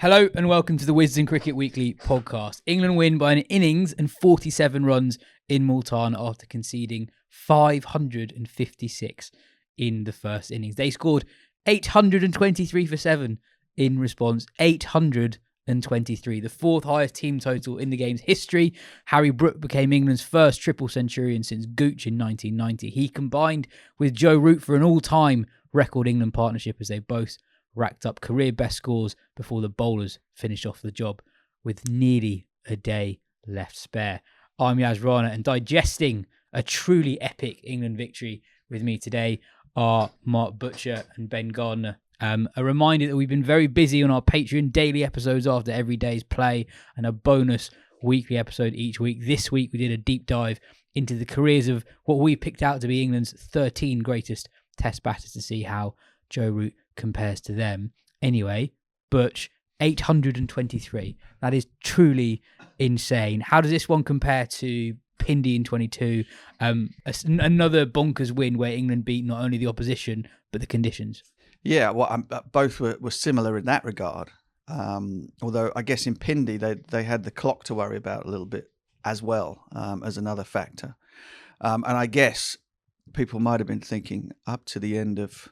Hello and welcome to the Wisden Cricket Weekly podcast. England win by an innings and 47 runs in Multan after conceding 556 in the first innings. They scored 823 for 7 in response, 823, the fourth highest team total in the game's history. Harry Brook became England's first triple centurion since Gooch in 1990. He combined with Joe Root for an all-time record England partnership as they both racked up career best scores before the bowlers finished off the job with nearly a day left spare. I'm Yas Rana, and digesting a truly epic England victory with me today are Mark Butcher and Ben Gardner. A reminder that we've been very busy on our Patreon, daily episodes after every day's play and a bonus weekly episode each week. This week we did a deep dive into the careers of what we picked out to be England's 13 greatest test batters to see how Joe Root compares to them. Anyway, Butch, 823. That is truly insane. How does this one compare to Pindi in 22? Another bonkers win where England beat not only the opposition, but the conditions. Yeah, well, both were similar in that regard. Although I guess in Pindi, they had the clock to worry about a little bit as well, as another factor. And I guess people might have been thinking up to the end of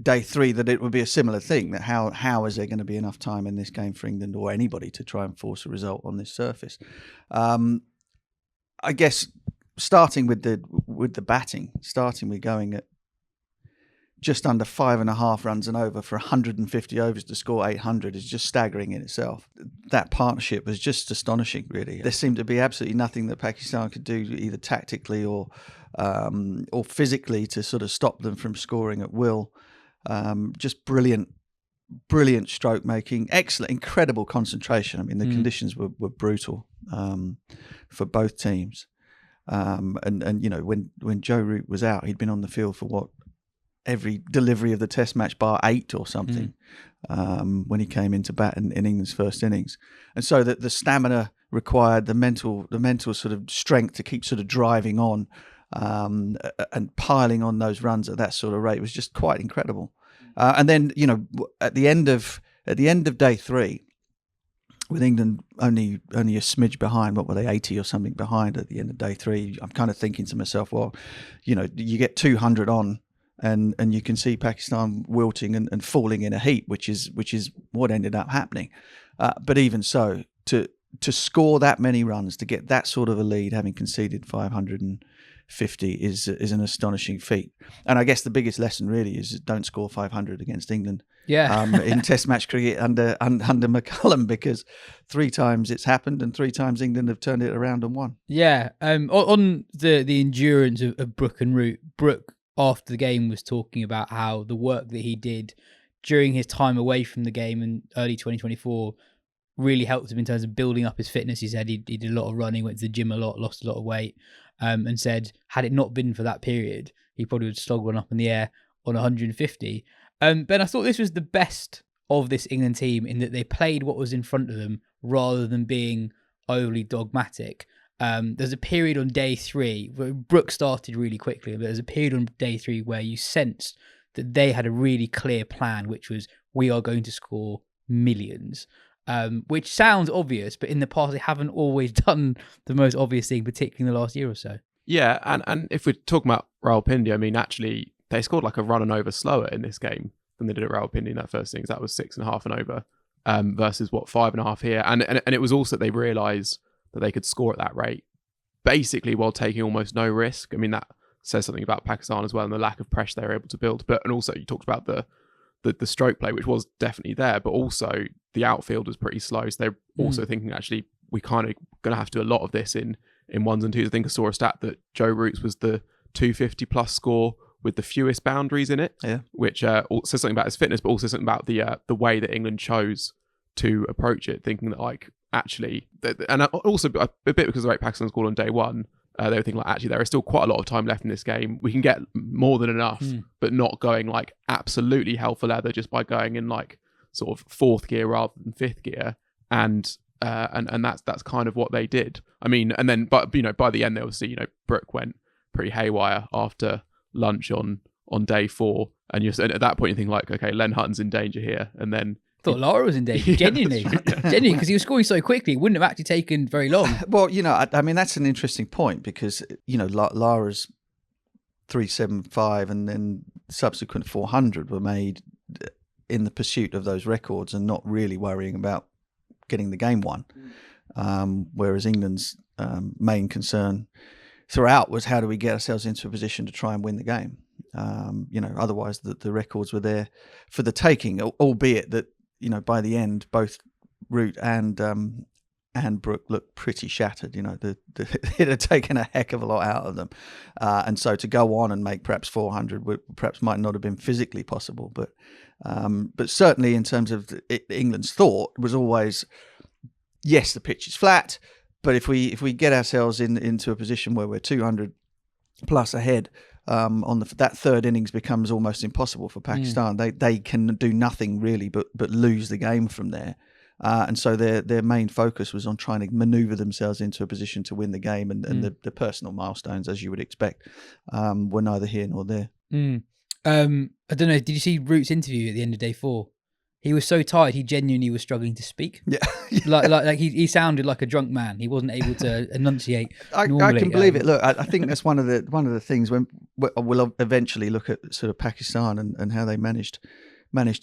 day 3 that it would be a similar thing, that how is there going to be enough time in this game for England or anybody to try and force a result on this surface. I guess starting with the batting, with going at just under 5.5 runs and over for 150 overs to score 800 is just staggering in itself. That partnership was just astonishing, really. There seemed to be absolutely nothing that Pakistan could do, either tactically or physically, to sort of stop them from scoring at will. Just brilliant stroke making, excellent, incredible concentration. I mean, the conditions were brutal for both teams. And you know, when Joe Root was out, he'd been on the field for every delivery of the test match bar 8 or something, when he came into bat in England's first innings. And so that the stamina required, the mental sort of strength to keep sort of driving on and piling on those runs at that sort of rate was just quite incredible. And then, you know, at the end of day 3, with England only a smidge behind, what were they, 80 or something behind at the end of day 3, I'm kind of thinking to myself, well, you know, you get 200 on, and you can see Pakistan wilting and falling in a heap, which is what ended up happening. But even so, to score that many runs, to get that sort of a lead, having conceded 550, is an astonishing feat. And I guess the biggest lesson really is don't score 500 against England. Yeah. In Test match cricket under McCullum, because 3 times it's happened and 3 times England have turned it around and won. Yeah. On the endurance of Brook and Root, Brook, after the game, was talking about how the work that he did during his time away from the game in early 2024 really helped him in terms of building up his fitness. He said he did a lot of running, went to the gym a lot, lost a lot of weight, and said had it not been for that period, he probably would slog one up in the air on 150. Ben, I thought this was the best of this England team in that they played what was in front of them rather than being overly dogmatic. There's a period on day 3 where Brook started really quickly, but there's a period on day 3 where you sensed that they had a really clear plan, which was, we are going to score millions, which sounds obvious, but in the past they haven't always done the most obvious thing, particularly in the last year or so. Yeah, and if we're talking about Rawalpindi, I mean, actually, they scored like a run and over slower in this game than they did at Rawalpindi in that first innings. That was 6.5 and over versus 5.5 here. And it was also they realised that they could score at that rate, basically while taking almost no risk. I mean, that says something about Pakistan as well and the lack of pressure they were able to build. And also you talked about the stroke play, which was definitely there, but also the outfield was pretty slow. So they're also thinking, actually, we kind of going to have to do a lot of this in ones and twos. I think I saw a stat that Joe Root's was the 250 plus score with the fewest boundaries in it, which says something about his fitness, but also something about the way that England chose to approach it, thinking that, like, actually, and also a bit because of the rate Pakistan scored on day 1, they were thinking, like, actually, there is still quite a lot of time left in this game. We can get more than enough, but not going like absolutely hell for leather just by going in like sort of 4th gear rather than 5th gear, and that's kind of what they did. I mean, and then, but you know, by the end, they obviously, you know, Brook went pretty haywire after lunch on day 4, and at that point you think, like, okay, Len Hutton's in danger here, and then thought Lara was in danger, genuinely, because he was scoring so quickly. It wouldn't have actually taken very long. Well, I mean, that's an interesting point because, Lara's 375 and then subsequent 400 were made in the pursuit of those records and not really worrying about getting the game won. Whereas England's main concern throughout was how do we get ourselves into a position to try and win the game. Otherwise the records were there for the taking, albeit that, by the end, both Root and Brook looked pretty shattered. It had taken a heck of a lot out of them. And so to go on and make perhaps 400 perhaps might not have been physically possible. But certainly in terms of England's thought was always, yes, the pitch is flat, but if we get ourselves into a position where we're 200 plus ahead, that third innings becomes almost impossible for Pakistan. They can do nothing really but lose the game from there. And so their main focus was on trying to manoeuvre themselves into a position to win the game, and the personal milestones, as you would expect, were neither here nor there. I don't know, did you see Root's interview at the end of day 4? He was so tired, he genuinely was struggling to speak. Yeah. like he sounded like a drunk man. He wasn't able to enunciate normally. I can believe it. Look, I think that's one of the things when we'll eventually look at sort of Pakistan and how they managed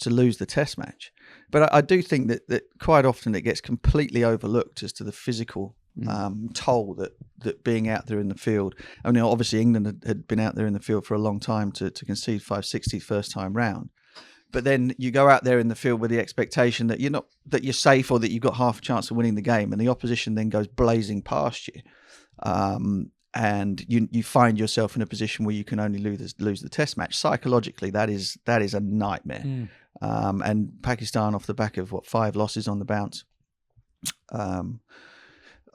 to lose the Test match. But I do think that quite often it gets completely overlooked as to the physical toll that being out there in the field. I mean, obviously England had been out there in the field for a long time to concede 560 first time round. But then you go out there in the field with the expectation that you're safe or that you've got half a chance of winning the game, and the opposition then goes blazing past you, and you find yourself in a position where you can only lose the Test match. Psychologically, that is a nightmare. And Pakistan, off the back of 5 losses on the bounce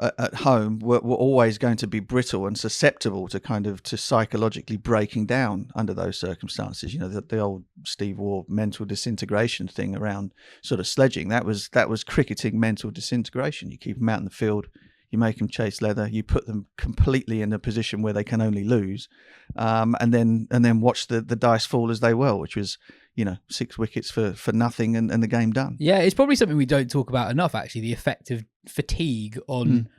at home, were always going to be brittle and susceptible to psychologically breaking down under those circumstances. The old Steve Waugh mental disintegration thing around sort of sledging. That was cricketing mental disintegration. You keep them out in the field, you make them chase leather, you put them completely in a position where they can only lose, and then watch the dice fall as they will, which was 6 wickets for nothing and the game done. Yeah, it's probably something we don't talk about enough, actually, the effect of fatigue on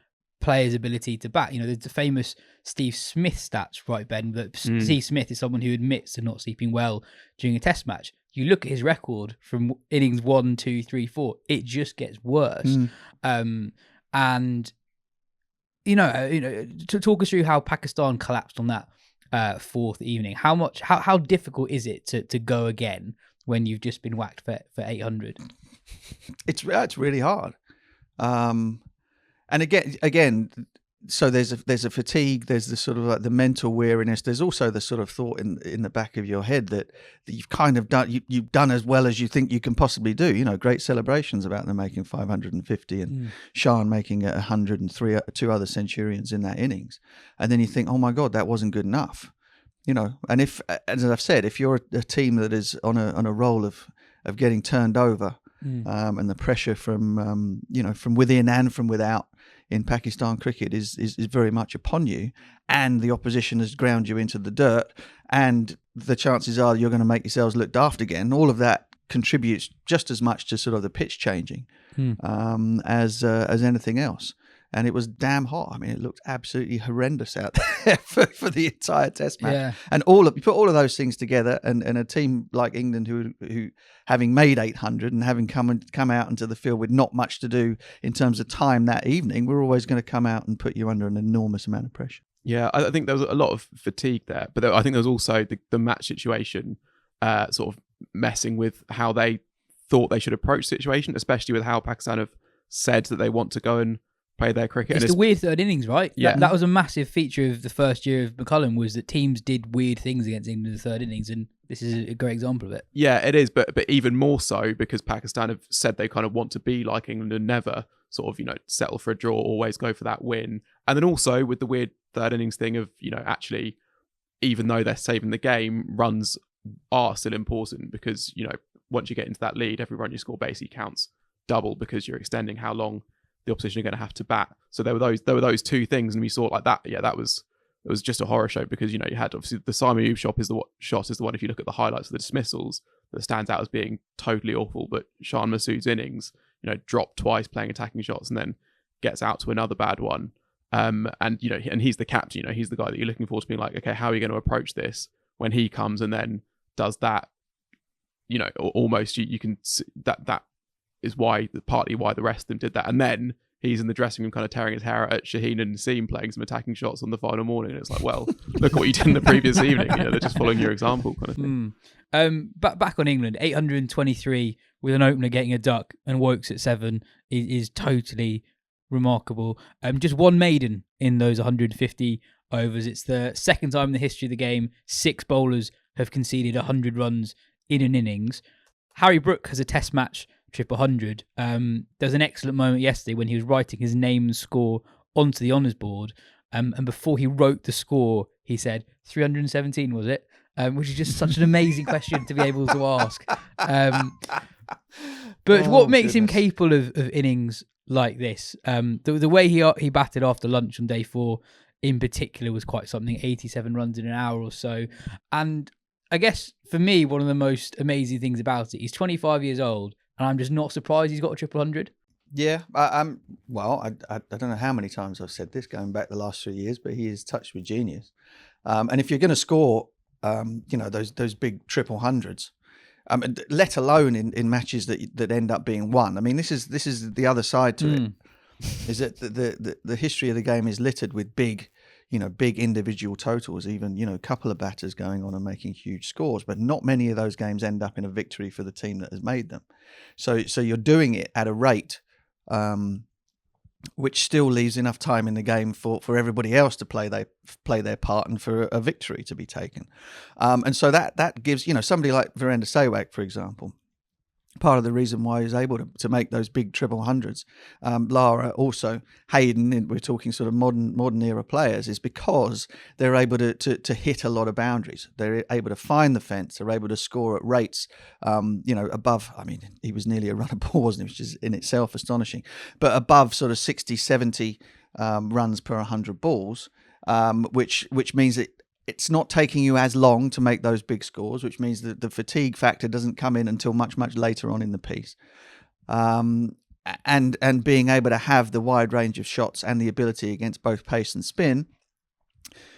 players' ability to bat. There's the famous Steve Smith stats, right, Ben? That Steve Smith is someone who admits to not sleeping well during a Test match. You look at his record from innings 1, 2, 3, 4, it just gets worse. And to talk us through how Pakistan collapsed on that fourth evening. How difficult is it to go again when you've just been whacked for 800? It's really hard. And again, so there's a fatigue. There's the sort of like the mental weariness. There's also the sort of thought in the back of your head that you've kind of done. You've done as well as you think you can possibly do. Great celebrations about them making 550 and Shan making 100 and two other centurions in that innings. And then you think, oh my God, that wasn't good enough. And if, as I've said, if you're a team that is on a roll of getting turned over, and the pressure from within and from without in Pakistan cricket is very much upon you, and the opposition has ground you into the dirt, and the chances are you're going to make yourselves look daft again. All of that contributes just as much to sort of the pitch changing as anything else. And it was damn hot. I mean, it looked absolutely horrendous out there for the entire Test match. Yeah. And you put all of those things together, and a team like England, who having made 800 and having come out into the field with not much to do in terms of time that evening, we're always going to come out and put you under an enormous amount of pressure. Yeah, I think there was a lot of fatigue there, but I think there was also the match situation sort of messing with how they thought they should approach the situation, especially with how Pakistan have said that they want to go and play their cricket. It's the weird third innings, right? Yeah. That was a massive feature of the first year of McCullum, was that teams did weird things against England in the third innings, and this is a great example of it. Yeah, it is, but even more so because Pakistan have said they kind of want to be like England and never sort of, settle for a draw, always go for that win. And then also with the weird third innings thing of, actually, even though they're saving the game, runs are still important because, once you get into that lead, every run you score basically counts double because you're extending how long the opposition are going to have to bat. So there were those two things, and we saw it like that. Yeah, it was just a horror show because you had obviously the Simon Ayub shot is the one. If you look at the highlights of the dismissals, that stands out as being totally awful. But Shan Masood's innings, dropped twice playing attacking shots and then gets out to another bad one. And he's the captain. He's the guy that you're looking forward to being like, okay, how are you going to approach this when he comes and then does that? Almost you can see that is partly why the rest of them did that. And then he's in the dressing room kind of tearing his hair out at Shaheen and Naseem playing some attacking shots on the final morning. And it's like, well, look what you did in the previous evening. They're just following your example kind of thing. Back on England, 823 with an opener getting a duck and Wokes at 7 is totally remarkable. Just one maiden in those 150 overs. It's the second time in the history of the game 6 bowlers have conceded 100 runs in an innings. Harry Brook has a test match triple 100. There was an excellent moment yesterday when he was writing his name and score onto the honours board, and before he wrote the score he said 317 was it, which is just such an amazing question to be able to ask. But what makes him capable of innings like this, the way he batted after lunch on day 4 in particular was quite something. 87 runs in an hour or so. And I guess for me, one of the most amazing things about it, he's 25 years old and I'm just not surprised he's got a triple 100. Yeah, I don't know how many times I've said this going back the last 3 years, but he is touched with genius. And if you're going to score, those big triple hundreds, let alone in matches that end up being won. I mean, this is the other side to it. Is that the history of the game is littered with big individual totals, even, a couple of batters going on and making huge scores, but not many of those games end up in a victory for the team that has made them. So you're doing it at a rate which still leaves enough time in the game for everybody else to play their part and for a victory to be taken. And so that gives, somebody like Virender Sehwag, for example, part of the reason why he's able to make those big triple hundreds. Lara also, Hayden, we're talking sort of modern era players, is because they're able to hit a lot of boundaries. They're able to find the fence. They're able to score at rates, above, I mean, he was nearly a run a ball, wasn't he? Which is in itself astonishing. But above sort of 60, 70 runs per 100 balls, which means that it's not taking you as long to make those big scores, which means that the fatigue factor doesn't come in until much, much later on in the piece. And being able to have the wide range of shots and the ability against both pace and spin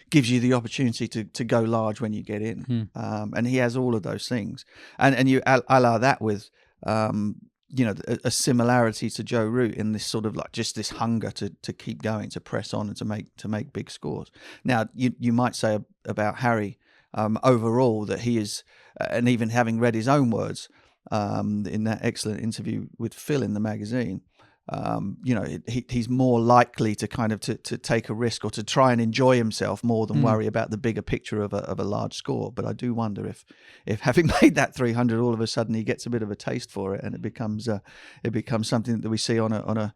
gives you the opportunity to go large when you get in. And he has all of those things. And you allow that with a similarity to Joe Root in this sort of like just this hunger to keep going, to press on and to make big scores. Now you might say about Harry overall that he is, and even having read his own words in that excellent interview with Phil in the magazine, he's more likely to kind of to take a risk or to try and enjoy himself more than worry about the bigger picture of a large score. But I do wonder if having made that 300, all of a sudden he gets a bit of a taste for it, and it becomes something that we see on a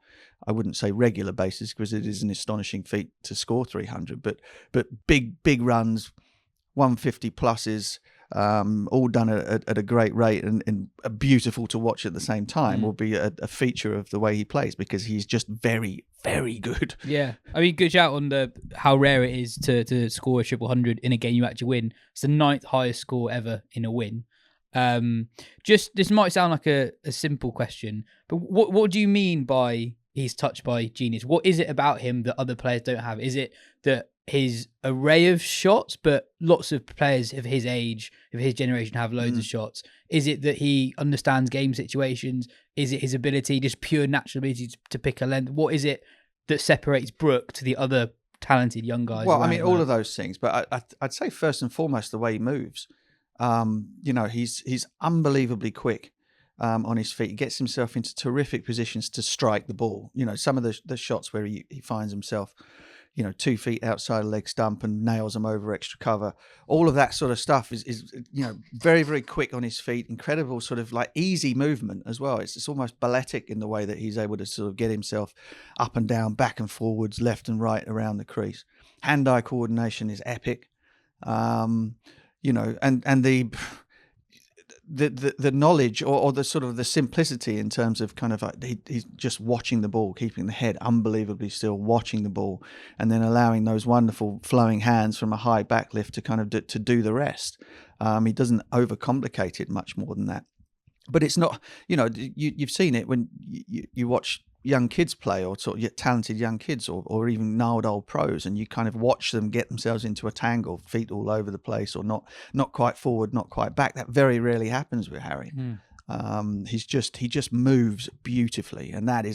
I wouldn't say regular basis, because it is an astonishing feat to score 300, but big runs, 150 pluses. All done at a great rate and beautiful to watch at the same time will be a feature of the way he plays, because he's just very, very good. Yeah, I mean, good shout on how rare it is to score a triple 100 in a game you actually win. It's the 9th highest score ever in a win. This might sound like a simple question, but what do you mean by he's touched by genius? What is it about him that other players don't have? Is it that his array of shots, but lots of players of his age, of his generation, have loads of shots? Is it that he understands game situations? Is it his ability, just pure natural ability to pick a length? What is it that separates Brook to the other talented young guys? Well, I mean, all of those things, but I'd say first and foremost the way he moves. He's unbelievably quick on his feet. He gets himself into terrific positions to strike the ball. Some of the shots where he finds himself 2 feet outside a leg stump and nails them over extra cover. All of that sort of stuff is very, very quick on his feet. Incredible sort of like easy movement as well. It's almost balletic in the way that he's able to sort of get himself up and down, back and forwards, left and right around the crease. Hand-eye coordination is epic. And the knowledge or the sort of the simplicity in terms of kind of like he's just watching the ball, keeping the head unbelievably still, watching the ball, and then allowing those wonderful flowing hands from a high backlift to kind of to do the rest. He doesn't overcomplicate it much more than that. But it's not, you've seen it when you watch young kids play, or sort of talented young kids, or even gnarled old pros, and you kind of watch them get themselves into a tangle, feet all over the place, or not quite forward, not quite back. That very rarely happens with Harry. He just moves beautifully, and that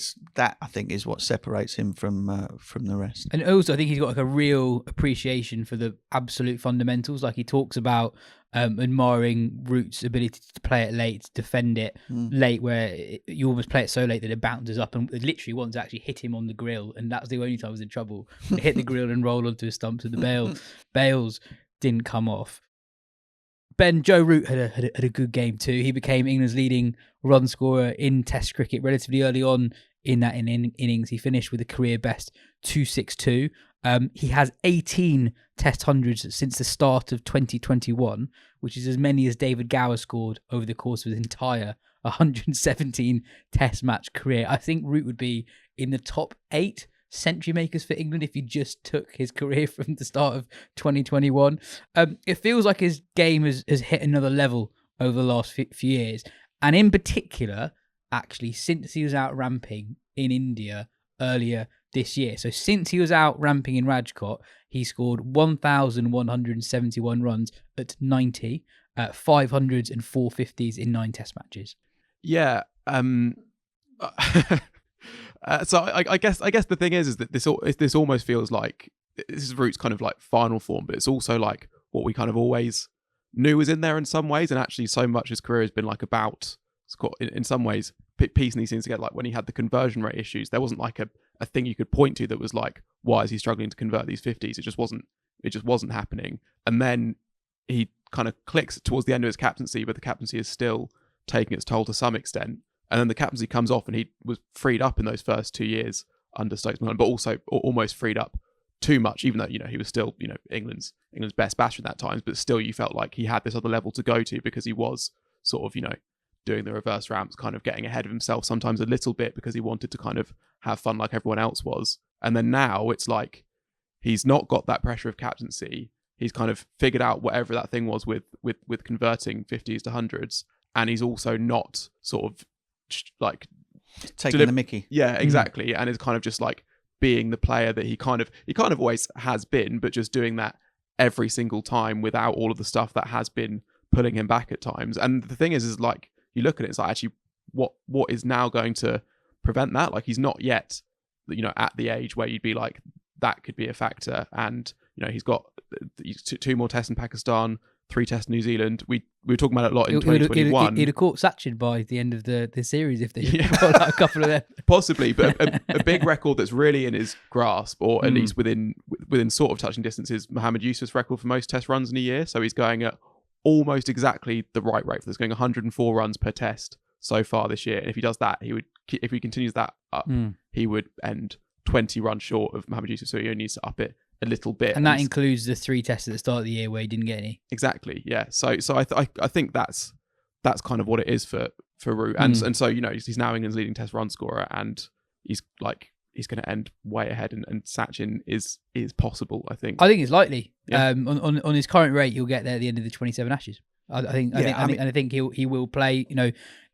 I think is what separates him from the rest. And also, I think he's got like a real appreciation for the absolute fundamentals. Like he talks about admiring Root's ability to play it late, to defend it late, where you almost play it so late that it bounces up, and literally once actually hit him on the grill, and that was the only time I was in trouble. It hit the grill and rolled onto his stumps, and the bails didn't come off. Ben, Joe Root had a good game too. He became England's leading run scorer in Test cricket relatively early on in that innings. He finished with a career best 262. He has 18 Test hundreds since the start of 2021, which is as many as David Gower scored over the course of his entire 117 Test match career. I think Root would be in the top 8 century makers for England if he just took his career from the start of 2021. It feels like his game has hit another level over the last few years, and in particular, actually, since he was out ramping in India earlier this year. So since he was out ramping in Rajkot, he scored 1,171 runs at 90, 500s and 450s in 9 Test matches. Yeah. So I guess the thing is that this almost feels like this is Root's kind of like final form, but it's also like what we kind of always knew was in there in some ways, and actually so much his career has been like about in some ways piecing these things together. Like when he had the conversion rate issues, there wasn't like a thing you could point to that was like, why is he struggling to convert these 50s? It just wasn't happening. And then he kind of clicks towards the end of his captaincy, but the captaincy is still taking its toll to some extent. And then the captaincy comes off, and he was freed up in those first 2 years under Stokes Multan, but also almost freed up too much, even though, he was still, England's best batsman at that time, but still you felt like he had this other level to go to because he was sort of, doing the reverse ramps, kind of getting ahead of himself sometimes a little bit because he wanted to kind of have fun like everyone else was. And then now it's like he's not got that pressure of captaincy. He's kind of figured out whatever that thing was with converting 50s to 100s, and he's also not sort of like taking the mickey. Yeah, exactly. And it's kind of just like being the player that he kind of always has been, but just doing that every single time without all of the stuff that has been pulling him back at times. And the thing is like you look at it, it's like actually what is now going to prevent that? Like he's not yet, at the age where you'd be like that could be a factor. And he's got 2 more tests in Pakistan, 3 tests in New Zealand. We were talking about it a lot in 2021. He'd have caught Sachin by the end of the series if they got a couple of them. Possibly, but a big record that's really in his grasp, or at least within sort of touching distance, is Mohammad Yusuf's record for most test runs in a year. So he's going at almost exactly the right rate for this, going 104 runs per test so far this year. And if he does that, if he continues that up, he would end 20 runs short of Mohammad Yusuf. So he only needs to up it a little bit, and that includes the 3 tests at the start of the year where he didn't get any. Exactly, yeah. So I think that's kind of what it is for Root, and so he's now England's leading Test run scorer, and he's going to end way ahead, and Sachin is possible. I think it's likely. Yeah. On his current rate, he'll get there at the end of the 27 Ashes. I think he will play.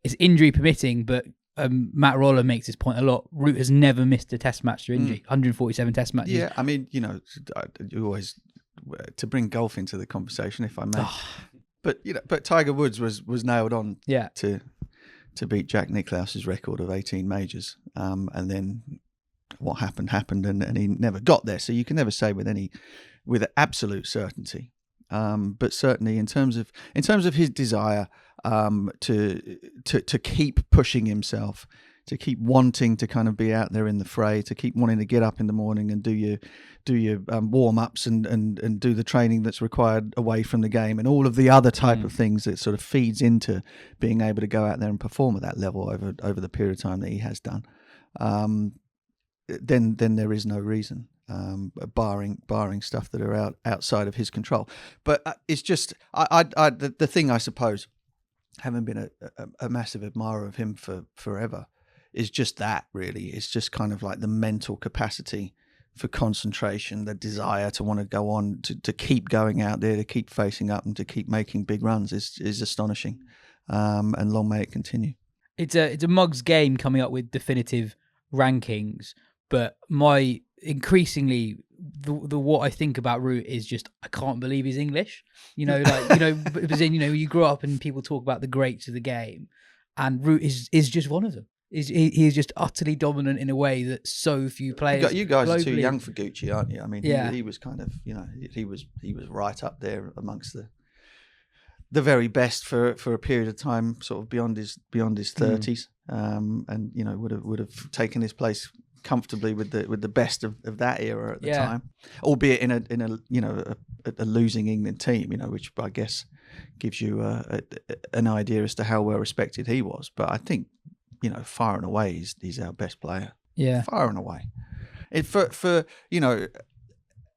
It's injury permitting, but Matt Roller makes this point a lot. Root has never missed a Test match through injury. 147 Test matches. Yeah, I mean, you always to bring golf into the conversation, if I may. But Tiger Woods was nailed on. To beat Jack Nicklaus's record of 18 majors, and then what happened, and he never got there. So you can never say with absolute certainty. But certainly in terms of his desire to keep pushing himself, to keep wanting to kind of be out there in the fray, to keep wanting to get up in the morning and do your warm ups and do the training that's required away from the game, and all of the other type of things that sort of feeds into being able to go out there and perform at that level over the period of time that he has done. Then there is no reason. Barring stuff that are outside of his control, but it's just the thing, I suppose, having been a massive admirer of him for forever, is just that, really. It's just kind of like the mental capacity for concentration, the desire to want to go on, to keep going out there, to keep facing up and to keep making big runs is astonishing. And long may it continue. It's a mug's game coming up with definitive rankings, but my increasingly the what I think about Root is just I can't believe he's English. Because then you grow up and people talk about the greats of the game, and Root is just one of them. He is just utterly dominant in a way that so few players. You guys globally are too young for Gucci, aren't you? I mean, yeah. he was kind of, he was right up there amongst the very best for a period of time, sort of beyond his 30s, and would have taken his place comfortably with the best of that era at the time, albeit in a losing England team, which I guess gives you an idea as to how well respected he was. But I think, far and away he's our best player. Yeah, far and away.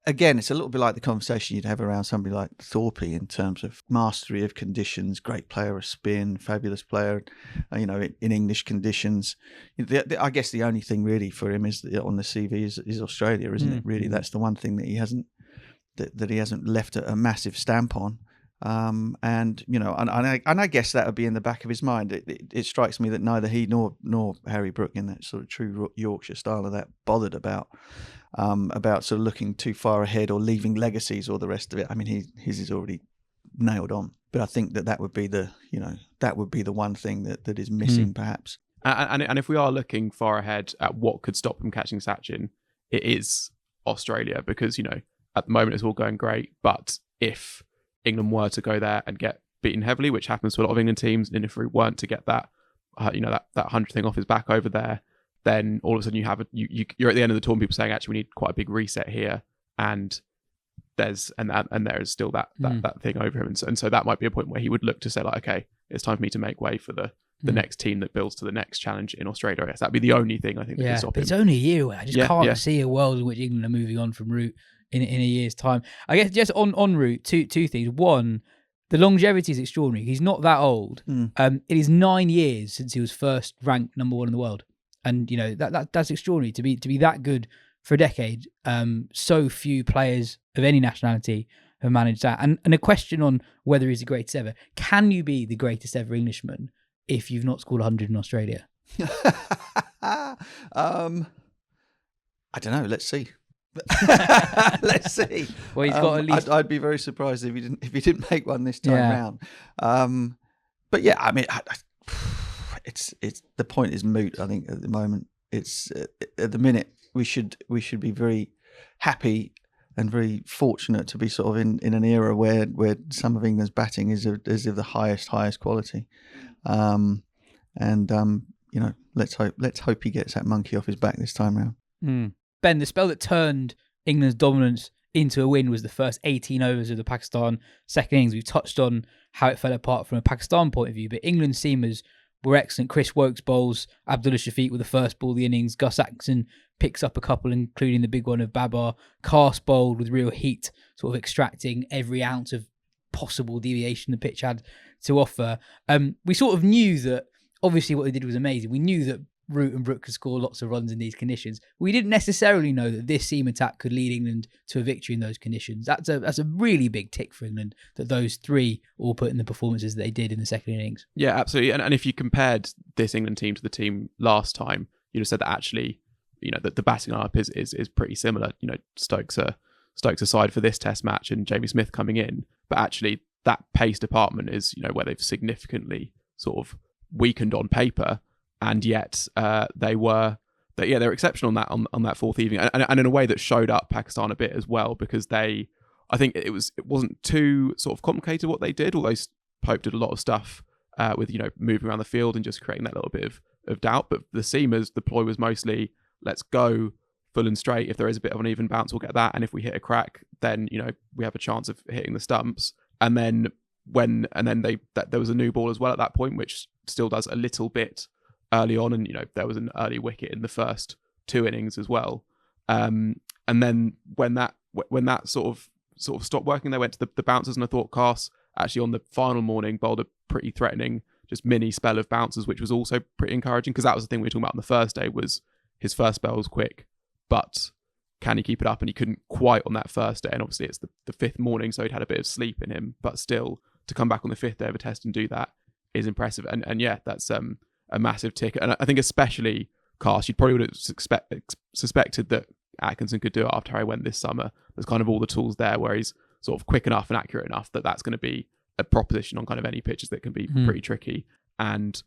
Again, it's a little bit like the conversation you'd have around somebody like Thorpe in terms of mastery of conditions, great player of spin, fabulous player, in English conditions. I guess the only thing really for him is on the CV is Australia, isn't it? Really, that's the one thing that he hasn't left a massive stamp on. And I guess that would be in the back of his mind. It strikes me that neither he nor Harry Brook, in that sort of true Yorkshire style, are that bothered about sort of looking too far ahead or leaving legacies or the rest of it. I mean, his is already nailed on. But I think that would be the one thing that is missing, perhaps. And if we are looking far ahead at what could stop him catching Sachin, it is Australia, because at the moment it's all going great. But if England were to go there and get beaten heavily, which happens to a lot of England teams, and if we weren't to get that, that 100 thing off his back over there, then all of a sudden you're at the end of the tour, and people saying actually we need quite a big reset here, and there is still that thing over him, and so that might be a point where he would look to say like, okay, it's time for me to make way for the next team that builds to the next challenge in Australia. I guess that'd be the only thing I think that could stop him. It's only a year away. I just can't see a world in which England are moving on from Root in a year's time. I guess just on Root, two things. One, the longevity is extraordinary. He's not that old. It is 9 years since he was first ranked number one in the world, and that's extraordinary to be that good for a decade. So few players of any nationality have managed that. And a question on whether he's the greatest ever: can you be the greatest ever Englishman if you've not scored 100 in Australia? I don't know. Let's see. Let's see. Well, he's got at least. I'd be very surprised if he didn't make one this time round. But yeah, I mean, it's the point is moot. I think at the moment, it's at the minute we should be very happy and very fortunate to be sort of in an era where some of England's batting is of the highest quality. Let's hope he gets that monkey off his back this time round. Ben, the spell that turned England's dominance into a win was the first 18 overs of the Pakistan second innings. We've touched on how it fell apart from a Pakistan point of view, but England's seamers were excellent. Chris Woakes bowls Abdullah Shafiq with the first ball of the innings. Gus Atkinson picks up a couple, including the big one of Babar. Cast bowled with real heat, sort of extracting every ounce of possible deviation the pitch had to offer. We sort of knew that, obviously what they did was amazing. We knew that Root and Brook could score lots of runs in these conditions. We didn't necessarily know that this seam attack could lead England to a victory in those conditions. That's a really big tick for England, that those three all put in the performances that they did in the second innings. Yeah, absolutely. And if you compared this England team to the team last time, you'd have said that actually, that the batting lineup is pretty similar. Stokes aside for this Test match and Jamie Smith coming in, but actually that pace department is where they've significantly sort of weakened on paper. And yet they're exceptional on that fourth evening, and in a way that showed up Pakistan a bit as well, because I think it wasn't too sort of complicated what they did, although Pope did a lot of stuff with moving around the field and just creating that little bit of doubt. But the seamers, the ploy was mostly let's go full and straight. If there is a bit of an even bounce, we'll get that, and if we hit a crack, then we have a chance of hitting the stumps. And then there was a new ball as well at that point, which still does a little bit early on, and there was an early wicket in the first two innings as well, and then when that sort of stopped working, they went to the bouncers, and I thought Cast actually on the final morning bowled a pretty threatening just mini spell of bounces, which was also pretty encouraging, because that was the thing we were talking about on the first day, was his first spell was quick, but can he keep it up? And he couldn't quite on that first day. And obviously it's the fifth morning, so he'd had a bit of sleep in him, but still to come back on the fifth day of a test and do that is impressive. And yeah, that's a massive tick. And I think especially Cast, you probably would have suspected that Atkinson could do it after Harry went this summer. There's kind of all the tools there where he's sort of quick enough and accurate enough that that's going to be a proposition on kind of any pitches that can be pretty tricky. And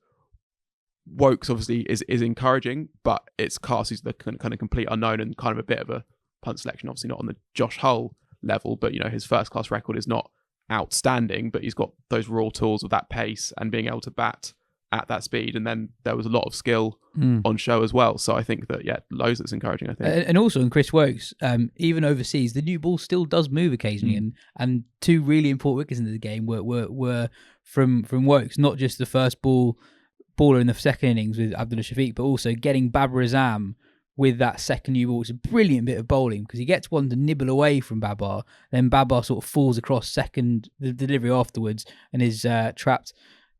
Woakes obviously is encouraging, but it's Cast who's the kind of complete unknown and kind of a bit of a punt selection. Obviously not on the Josh Hull level, but his first class record is not outstanding, but he's got those raw tools of that pace and being able to bat at that speed. And then there was a lot of skill on show as well. So I think that, loads that's encouraging, I think. And also in Chris Woakes, even overseas, the new ball still does move occasionally. And two really important wickets into the game were from Woakes, not just the first baller in the second innings with Abdullah Shafiq, but also getting Babar Azam with that second new ball. It's a brilliant bit of bowling because he gets one to nibble away from Babar, then Babar sort of falls across the delivery afterwards and is trapped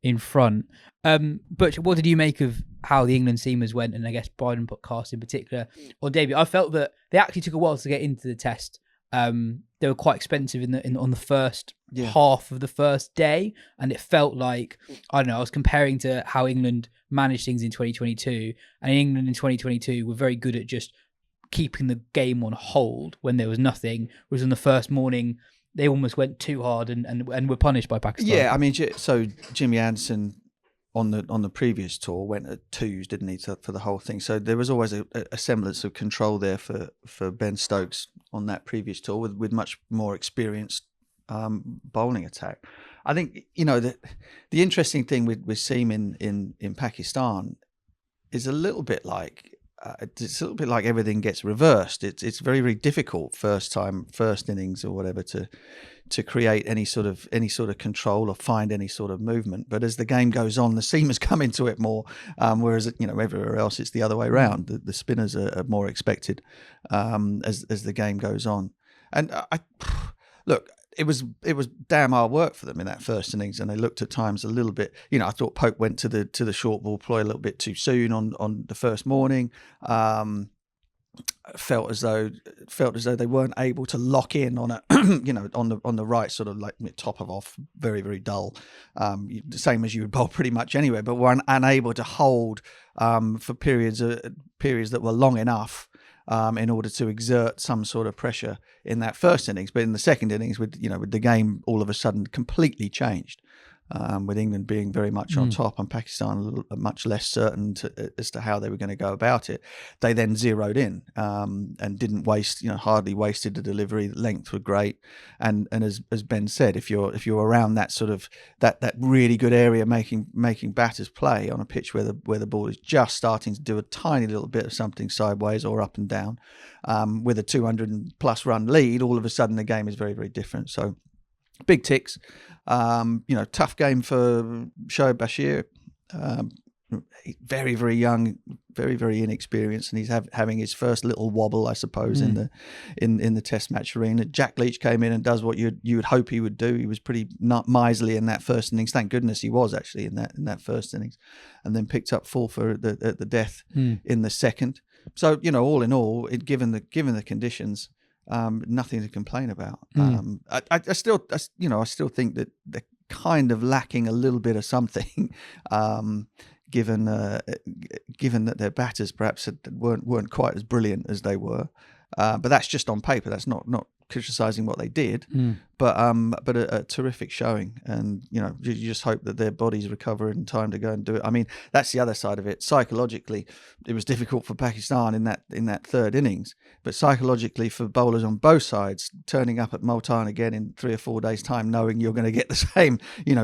in front. Butch, what did you make of how the England seamers went, and I guess Biden Cast in particular on debut? I felt that they actually took a while to get into the test. They were quite expensive on the first half of the first day, and it felt like, I don't know, I was comparing to how England managed things in 2022, and England in 2022 were very good at just keeping the game on hold when there was nothing, whereas on the first morning they almost went too hard and were punished by Pakistan. Yeah, I mean, so Jimmy Anderson on the previous tour went at twos, didn't he, for the whole thing? So there was always a semblance of control there for Ben Stokes on that previous tour with much more experienced bowling attack. I think the interesting thing with Seam in Pakistan is a little bit like everything gets reversed. It's very, very difficult first innings or whatever to create any sort of control or find any sort of movement. But as the game goes on, the seamers come into it more, whereas everywhere else it's the other way around. The spinners are more expected as the game goes on. And look, it was damn hard work for them in that first innings, and they looked at times a little bit. I thought Pope went to the short ball ploy a little bit too soon on the first morning. Felt as though they weren't able to lock in on a on the right sort of like top of off, very, very dull, the same as you would bowl pretty much anywhere, but were unable to hold for periods that were long enough in order to exert some sort of pressure in that first innings. But in the second innings, with the game all of a sudden completely changed, with England being very much on top and Pakistan much less certain as to how they were going to go about it. They then zeroed in and didn't waste, hardly wasted the delivery. Length were great, and as Ben said, if you're around that sort of that really good area making batters play on a pitch where the ball is just starting to do a tiny little bit of something sideways or up and down, with a 200+ run lead, all of a sudden the game is very, very different. So big ticks. Tough game for Shoaib Bashir. Very, very young, very, very inexperienced, and he's having his first little wobble, I suppose, in the Test match arena. Jack Leach came in and does what you would hope he would do. He was pretty miserly in that first innings. Thank goodness he was actually in that first innings, and then picked up full for the death in the second. So all in all, given the conditions, nothing to complain about. I still think that they're kind of lacking a little bit of something, given that their batters perhaps weren't quite as brilliant as they were. But that's just on paper. That's not criticising what they did, but a terrific showing, and you just hope that their bodies recover in time to go and do it. I mean, that's the other side of it. Psychologically, it was difficult for Pakistan in that third innings, but psychologically for bowlers on both sides, turning up at Multan again in 3 or 4 days' time, knowing you're going to get the same,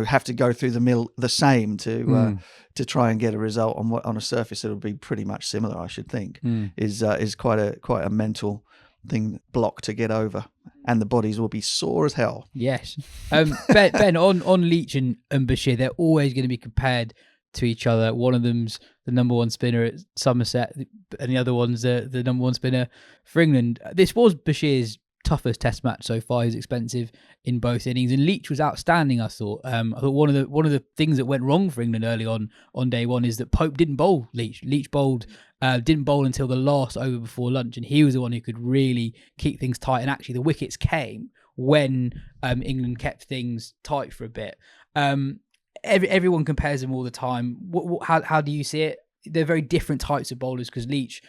have to go through the mill the same to try and get a result on a surface that will be pretty much similar, I should think, is quite a mental thing block to get over, and the bodies will be sore as hell. Yes. Ben, on Leach and Bashir, they're always going to be compared to each other. One of them's the number one spinner at Somerset, and the other one's the number one spinner for England. This was Bashir's toughest Test match so far. He was expensive in both innings, and Leach was outstanding. I thought. I thought one of the things that went wrong for England early on day one is that Pope didn't bowl Leach. Leach didn't bowl until the last over before lunch, and he was the one who could really keep things tight. And actually, the wickets came when England kept things tight for a bit. Everyone compares them all the time. How do you see it? They're very different types of bowlers, because Leach,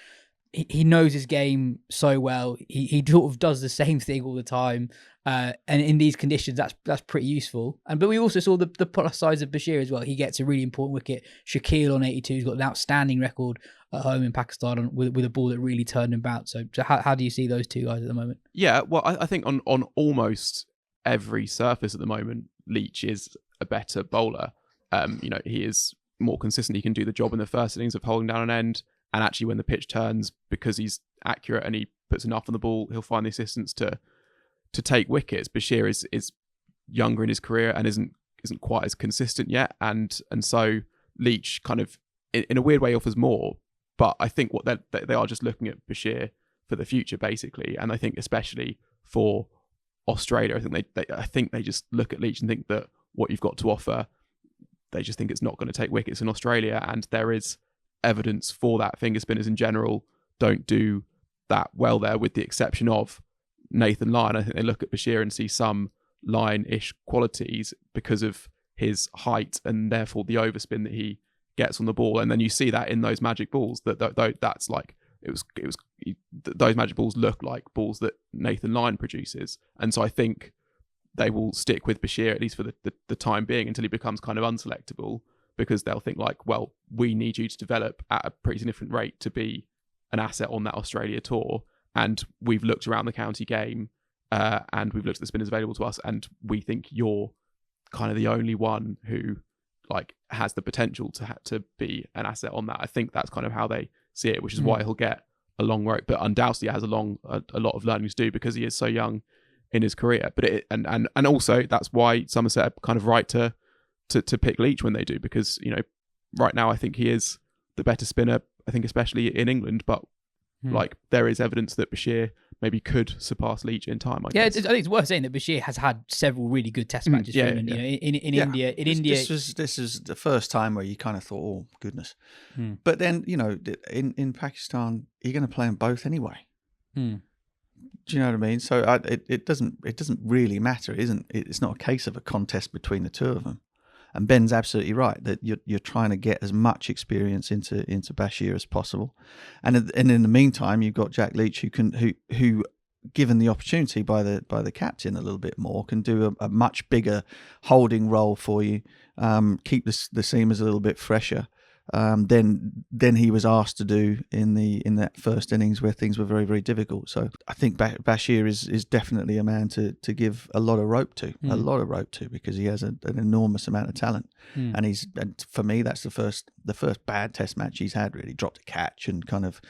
he knows his game so well. He sort of does the same thing all the time, and in these conditions, that's pretty useful. But we also saw the plus sides of Bashir as well. He gets a really important wicket. Shakil on 82 has got an outstanding record at home in Pakistan with a ball that really turned him about. So how do you see those two guys at the moment? Yeah, well, I think on almost every surface at the moment, Leach is a better bowler. He is more consistent. He can do the job in the first innings of holding down an end, and actually when the pitch turns, because he's accurate and he puts enough on the ball, he'll find the assistance to take wickets. Bashir is younger in his career and isn't quite as consistent yet, and so Leach kind of in a weird way offers more. But I think what they are just looking at Bashir for the future, basically, and I think especially for Australia, I think they just look at Leach and think that what you've got to offer, they just think it's not going to take wickets in Australia, and there is evidence for that. Finger spinners in general don't do that well there, with the exception of Nathan Lyon. I think they look at Bashir and see some Lyon-ish qualities because of his height and therefore the overspin that he gets on the ball, and then you see that in those magic balls. That's like those magic balls look like balls that Nathan Lyon produces, and so I think they will stick with Bashir, at least for the time being, until he becomes kind of unselectable, because they'll think like, well, we need you to develop at a pretty significant rate to be an asset on that Australia tour. And we've looked around the county game and we've looked at the spinners available to us, and we think you're kind of the only one who like has the potential to be an asset on that. I think that's kind of how they see it, which is why he'll get a long rope, but undoubtedly has a lot of learning to do because he is so young in his career. But and also that's why Somerset are kind of right to pick Leach when they do, because right now I think he is the better spinner, I think especially in England, but like there is evidence that Bashir maybe could surpass Leach in time. I guess. I think it's worth saying that Bashir has had several really good Test matches for England. In India. This is the first time where you kind of thought, oh goodness, but then in Pakistan you're going to play them both anyway. Do you know what I mean? So it doesn't really matter, isn't it? It's not a case of a contest between the two of them. And Ben's absolutely right that you're trying to get as much experience into Bashir as possible, and in the meantime you've got Jack Leach who given the opportunity by the captain a little bit more, can do a much bigger holding role for you, keep the seamers a little bit fresher than he was asked to do in that first innings where things were very, very difficult. So I think Bashir is definitely a man to give a lot of rope to, because he has an enormous amount of talent, and for me that's the first bad Test match he's had. Really dropped a catch and kind of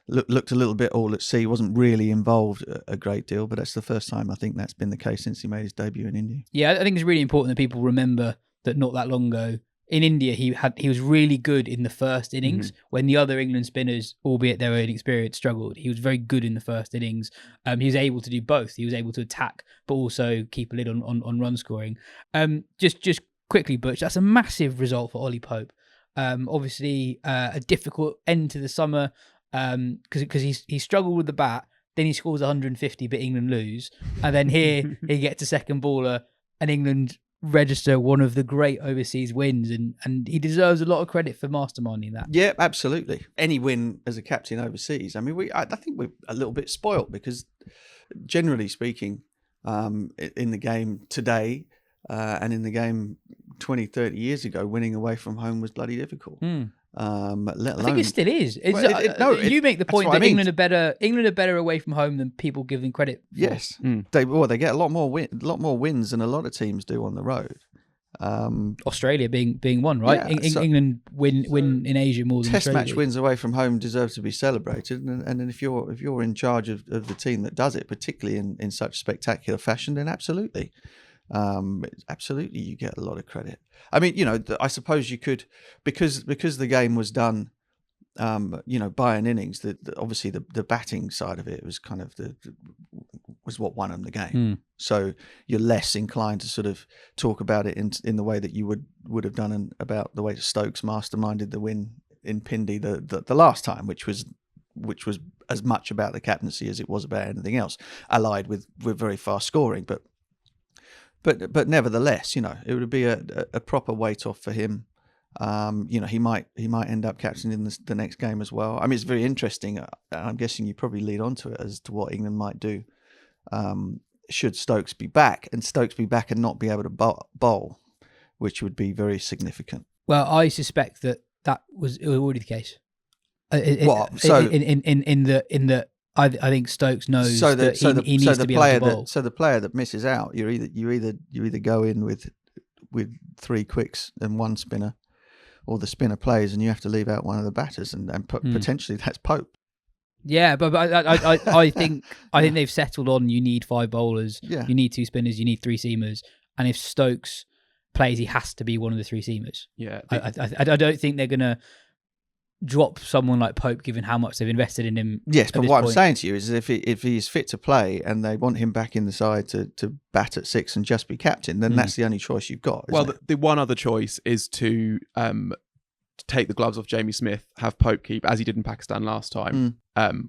looked a little bit all at sea, wasn't really involved a great deal, but that's the first time I think that's been the case since he made his debut in India. Yeah, I think it's really important that people remember that not that long ago in India, he was really good in the first innings when the other England spinners, albeit their own experience, struggled. He was very good in the first innings. He was able to do both. He was able to attack, but also keep a lid on run scoring. Just quickly, Butch, that's a massive result for Ollie Pope. Obviously, a difficult end to the summer because he struggled with the bat. Then he scores 150, but England lose. And then here he gets a second baller and England register one of the great overseas wins, and he deserves a lot of credit for masterminding that. Yeah, absolutely. Any win as a captain overseas, I mean, I think we're a little bit spoilt because generally speaking, in the game today and in the game 20, 30 years ago, winning away from home was bloody difficult. Let alone, I think it still is. You make the point that England are better away from home than people give them credit for. Yes, they get a lot more wins than a lot of teams do on the road. Australia being one, right? Yeah, England win in Asia more than Test Australia. match wins away from home deserve to be celebrated, and then if you're in charge of the team that does it, particularly in such spectacular fashion, then absolutely you get a lot of credit. I mean, I suppose you could, because the game was done, by an innings. That obviously the batting side of it was kind of was what won them the game. So you're less inclined to sort of talk about it in the way that you would have done about the way Stokes masterminded the win in Pindi the last time, which was as much about the captaincy as it was about anything else, allied with very fast scoring. But nevertheless, it would be a proper weight off for him. He might end up captaining the next game as well. I mean, it's very interesting. I'm guessing you probably lead on to it as to what England might do should Stokes be back, and not be able to bowl, which would be very significant. Well, I suspect that was already the case. What? I think Stokes knows that he needs to be able to bowl. So the player that misses out, you either go in with 3 quicks and 1 spinner, or the spinner plays and you have to leave out one of the batters, and potentially that's Pope. Yeah, but I think they've settled on you need 5 bowlers, you need 2 spinners, you need 3 seamers, and if Stokes plays, he has to be one of the 3 seamers. Yeah, I don't think they're gonna drop someone like Pope, given how much they've invested in him. Yes, but what I'm saying to you is if he's fit to play and they want him back in the side to bat at 6 and just be captain, then that's the only choice you've got. Well, the one other choice is to take the gloves off Jamie Smith, have Pope keep, as he did in Pakistan last time,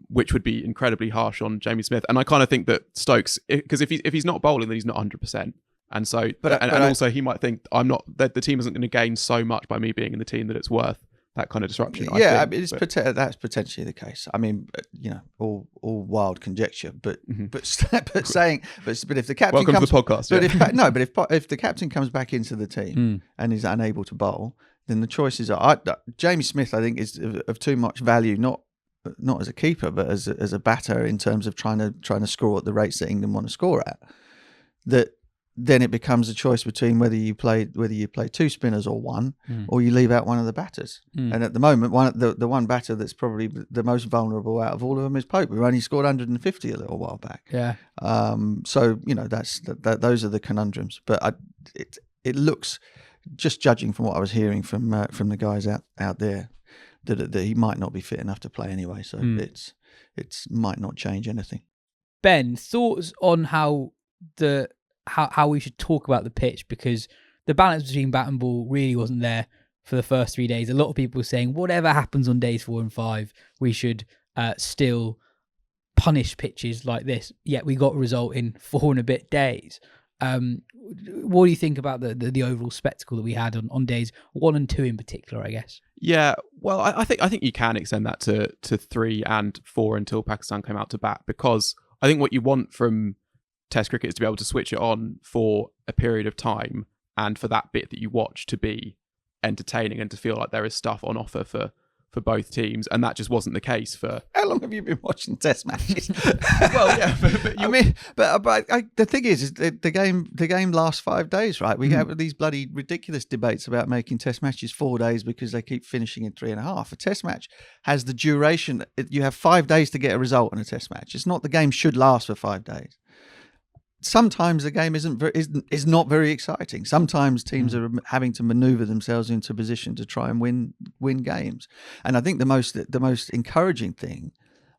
which would be incredibly harsh on Jamie Smith. And I kind of think that Stokes, because if he's not bowling, then he's not 100%. And so, also he might think the team isn't going to gain so much by me being in the team that it's worth that kind of disruption. That's potentially the case. I mean, all wild conjecture, but if the captain welcome comes, to the podcast. If the captain comes back into the team and is unable to bowl, then the choices are Jamie Smith. I think is of too much value, not as a keeper, but as a batter in terms of trying to score at the rates that England want to score at. That. Then it becomes a choice between whether you play 2 spinners or 1, or you leave out one of the batters. And at the moment, the one batter that's probably the most vulnerable out of all of them is Pope, who only scored 150 a little while back. Yeah. So those are the conundrums. But it looks, just judging from what I was hearing from the guys out there, that he might not be fit enough to play anyway. So it's might not change anything. Ben, thoughts on how we should talk about the pitch, because the balance between bat and ball really wasn't there for the first 3 days. A lot of people were saying whatever happens on days 4 and 5, we should still punish pitches like this. Yet we got a result in 4 and a bit days. What do you think about the overall spectacle that we had on days 1 and 2 in particular, I guess? Yeah, well, I think you can extend that to 3 and 4 until Pakistan came out to bat, because I think what you want from Test cricket is to be able to switch it on for a period of time, and for that bit that you watch to be entertaining and to feel like there is stuff on offer for both teams, and that just wasn't the case for... How long have you been watching Test matches? Well, yeah, the thing is the game lasts 5 days, right? We have these bloody ridiculous debates about making Test matches 4 days because they keep finishing in 3.5. A Test match has the duration. You have 5 days to get a result in a Test match. It's not the game should last for 5 days. Sometimes the game is not very exciting. Sometimes teams are having to maneuver themselves into position to try and win games. And I think the most encouraging thing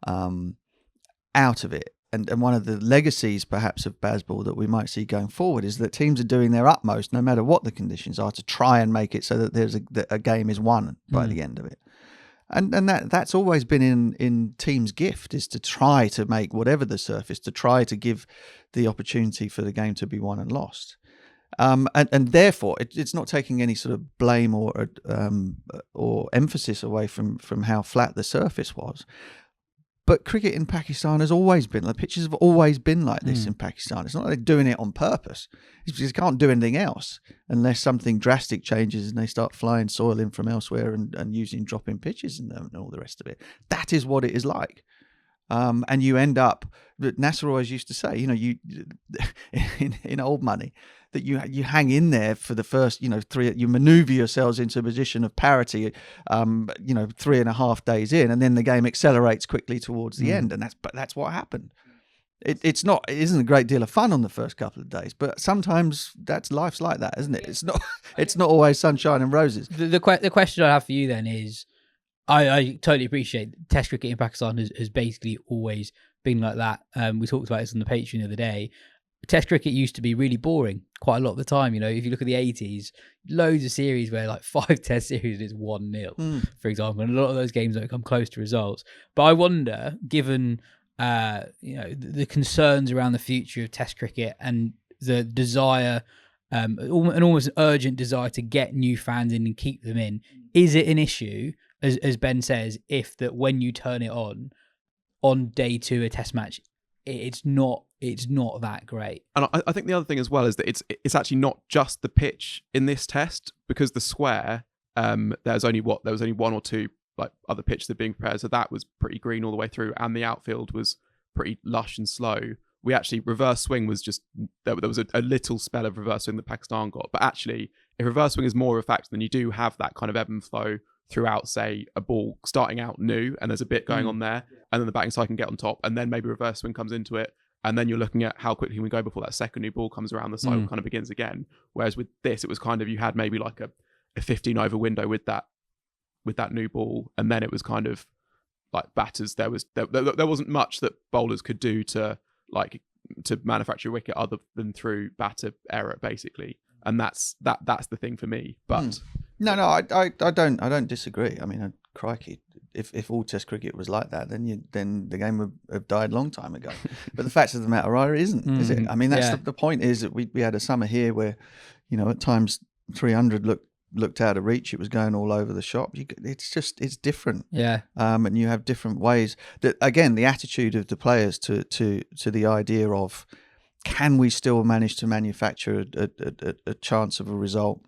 out of it, and one of the legacies perhaps of Bazball that we might see going forward, is that teams are doing their utmost, no matter what the conditions are, to try and make it so that that a game is won by the end of it. And that's always been in teams' gift, is to try to make whatever the surface, to try to give the opportunity for the game to be won and lost. And therefore, it's not taking any sort of blame or emphasis away from how flat the surface was. But cricket in Pakistan has always been, the pitches have always been like this in Pakistan. It's not like they're doing it on purpose. It's because they can't do anything else unless something drastic changes and they start flying soil in from elsewhere and using drop-in pitches and all the rest of it. That is what it is like. And you end up, Nasser always used to say, you in old money, that you hang in there for the first, 3, you maneuver yourselves into a position of parity, 3.5 days in, and then the game accelerates quickly towards the end, and that's what happened. It isn't a great deal of fun on the first couple of days, but sometimes life's like that, isn't it? It's not always sunshine and roses. The question I have for you then is, I totally appreciate Test cricket in Pakistan has basically always been like that. We talked about this on the Patreon the other day. Test cricket used to be really boring quite a lot of the time. If you look at the 80s, loads of series where like 5 test series is 1-0, for example. And a lot of those games don't come close to results. But I wonder, given the concerns around the future of test cricket and the desire, an almost urgent desire to get new fans in and keep them in, is it an issue, as Ben says, if that when you turn it on day 2 a test match, it's not that great? And I think the other thing as well is that it's actually not just the pitch in this test, because the square, there was only one or two like other pitches that are being prepared, so that was pretty green all the way through, and the outfield was pretty lush and slow. We actually, reverse swing was just, there was a little spell of reverse swing that Pakistan got, but actually if reverse swing is more of a factor, then you do have that kind of ebb and flow throughout, say, a ball starting out new and there's a bit going on there, and then the batting side can get on top, and then maybe reverse swing comes into it, and then you're looking at how quickly can we go before that second new ball comes around, the cycle kind of begins again. Whereas with this, it was kind of, you had maybe like a 15 over window with that new ball, and then it was kind of like batters, there wasn't much that bowlers could do to manufacture a wicket other than through batter error, basically. And that's the thing for me. But no, I don't disagree. I mean, crikey, if all Test cricket was like that, then the game would have died a long time ago. But the fact of the matter isn't, is it? I mean, that's the point. Is that we had a summer here where, at times 300 looked out of reach. It was going all over the shop. It's different. Yeah. And you have different ways. That, again, the attitude of the players to the idea of, can we still manage to manufacture a chance of a result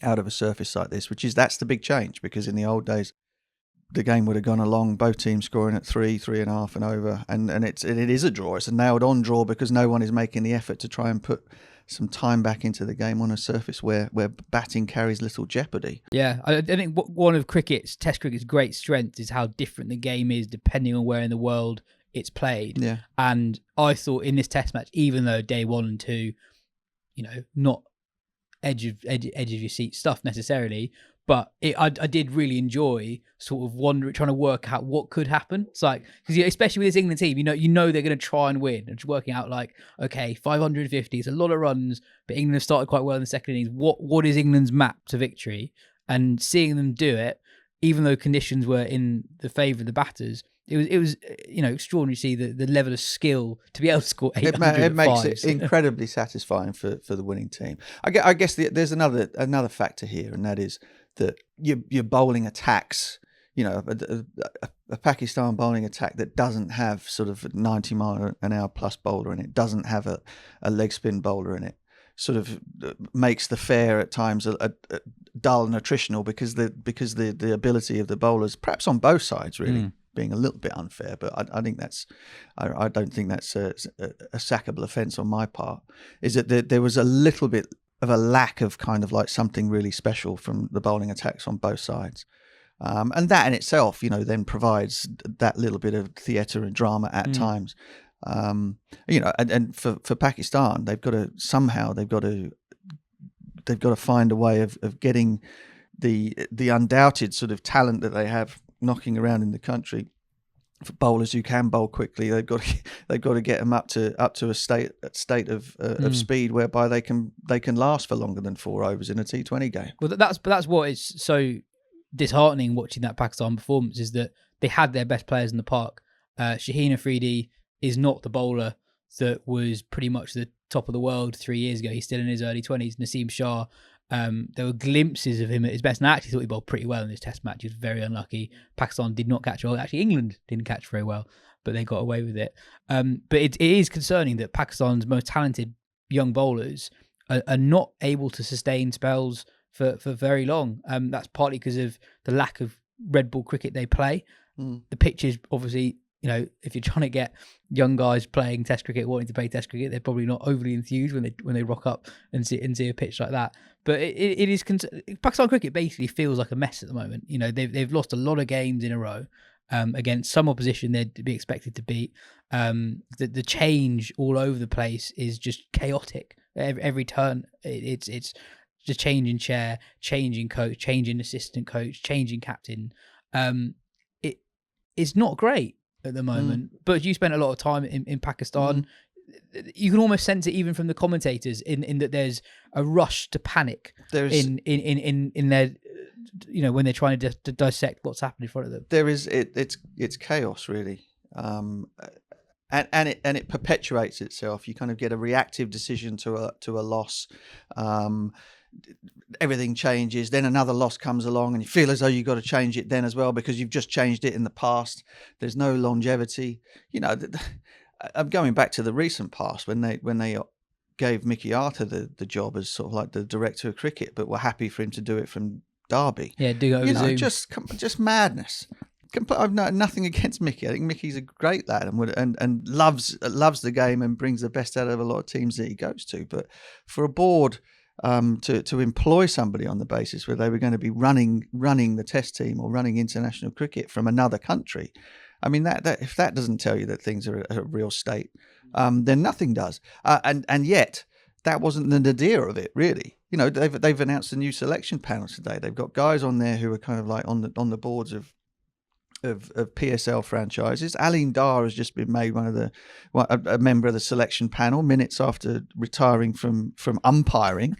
out of a surface like this? That's the big change, because in the old days, the game would have gone along, both teams scoring at 3.5 and over, and it is a draw. It's a nailed-on draw because no one is making the effort to try and put some time back into the game on a surface where batting carries little jeopardy. Yeah, I think one of Test cricket's great strengths is how different the game is depending on where in the world it's played. Yeah. And I thought in this Test match, even though day 1 and 2, not edge of your seat stuff necessarily, but I did really enjoy sort of trying to work out what could happen. It's like, because especially with this England team, you know they're going to try and win, and just working out like, okay, 550, it's a lot of runs, but England have started quite well in the second innings. What is England's map to victory? And seeing them do it, even though conditions were in the favour of the batters, it was extraordinary to see the level of skill to be able to score 800. It makes it incredibly satisfying for the winning team. I guess there's another factor here, and that is that you're bowling attacks, a Pakistan bowling attack that doesn't have sort of 90 mile an hour plus bowler in it, doesn't have a leg spin bowler in it, sort of makes the fare at times a dull and attritional, because the ability of the bowlers, perhaps on both sides, really being a little bit unfair. But I think I don't think that's a sackable offence on my part. Is that there was a little bit of a lack of kind of like something really special from the bowling attacks on both sides. And that in itself, then provides that little bit of theatre and drama at times. And for Pakistan, they've got to find a way of getting the undoubted sort of talent that they have knocking around in the country. For bowlers who can bowl quickly, they've got to get them up to a state of speed whereby they can last for longer than 4 overs in a T20 game. Well, that's what is so disheartening watching that Pakistan performance, is that they had their best players in the park. Shaheen Afridi is not the bowler that was pretty much the top of the world 3 years ago. He's still in his early 20s. Naseem Shah, there were glimpses of him at his best, and I actually thought he bowled pretty well in this Test match. He was very unlucky. Pakistan did not catch well. Actually, England didn't catch very well, but they got away with it. But it is concerning that Pakistan's most talented young bowlers are not able to sustain spells for very long. That's partly because of the lack of red ball cricket they play. The pitch is obviously, if you're trying to get young guys playing Test cricket, wanting to play Test cricket, they're probably not overly enthused when they rock up and see a pitch like that. But it is Pakistan cricket basically feels like a mess at the moment. They've lost a lot of games in a row against some opposition they'd be expected to beat. The change all over the place is just chaotic. Every turn, it's just changing chair, changing coach, changing assistant coach, changing captain. It's not great. at the moment. But you spent a lot of time in Pakistan. You can almost sense it even from the commentators in that there's a rush to panic in their, when they're trying to dissect what's happening in front of them. There is it's chaos really, and it perpetuates itself. You kind of get a reactive decision to a loss. Everything changes, then another loss comes along, and you feel as though you've got to change it then as well because you've just changed it in the past. There's no longevity. I'm going back to the recent past when they gave Mickey Arthur the job as sort of like the director of cricket, but were happy for him to do it from Derby. Yeah, do it over Zoom. Just madness. I've nothing against Mickey. I think Mickey's a great lad and loves the game and brings the best out of a lot of teams that he goes to. But for a board to employ somebody on the basis where they were going to be running the test team or running international cricket from another country, I mean that if that doesn't tell you that things are a real state, then nothing does. And yet that wasn't the nadir of it, really. They've announced a new selection panel today. They've got guys on there who are kind of like on the boards of PSL franchises. Alim Dar has just been made a member of the selection panel minutes after retiring from umpiring.